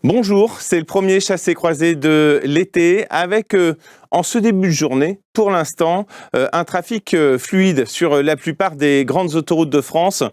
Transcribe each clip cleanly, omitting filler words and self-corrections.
Bonjour, c'est le premier chassé-croisé de l'été avec, en ce début de journée, pour l'instant, un trafic fluide sur la plupart des grandes autoroutes de France.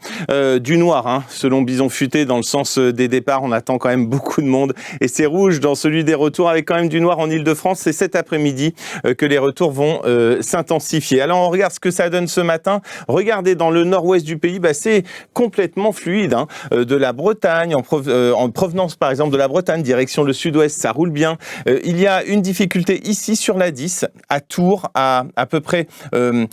Du noir, hein, selon Bison Futé, dans le sens des départs, on attend quand même beaucoup de monde. Et c'est rouge dans celui des retours, avec quand même du noir en Ile-de-France. C'est cet après-midi que les retours vont s'intensifier. Alors on regarde ce que ça donne ce matin. Regardez, dans le nord-ouest du pays, c'est complètement fluide. Hein. De la Bretagne, en provenance par exemple de la Bretagne, direction le sud-ouest, ça roule bien. Il y a une difficulté ici sur la 10, à Tours, à peu près 2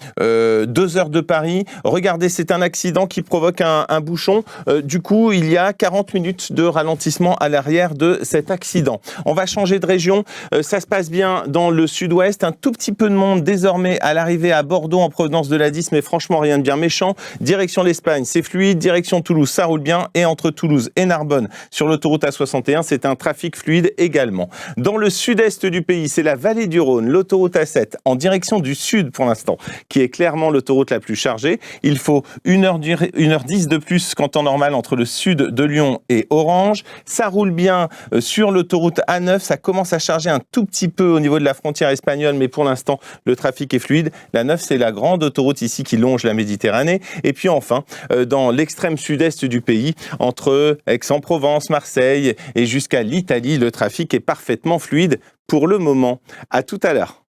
heures de Paris. Regardez, c'est un accident qui provoque un bouchon. Du coup, il y a 40 minutes de ralentissement à l'arrière de cet accident. On va changer de région. Ça se passe bien dans le sud-ouest. Un tout petit peu de monde désormais à l'arrivée à Bordeaux en provenance de la 10, mais franchement rien de bien méchant. Direction l'Espagne, c'est fluide. Direction Toulouse, ça roule bien. Et entre Toulouse et Narbonne, sur l'autoroute A61, c'est un trafic fluide également. Dans le sud-est du pays, c'est la vallée du Rhône, l'autoroute A7, en direction du sud pour l'instant, qui est clairement l'autoroute la plus chargée. Il faut 1h10 de plus qu'en temps normal entre le sud de Lyon et Orange. Ça roule bien sur l'autoroute A9, ça commence à charger un tout petit peu au niveau de la frontière espagnole, mais pour l'instant, le trafic est fluide. La 9, c'est la grande autoroute ici qui longe la Méditerranée. Et puis enfin, dans l'extrême sud-est du pays, entre Aix-en-Provence, Marseille et jusqu'à l'Italie, le trafic est parfaitement fluide pour le moment. À tout à l'heure.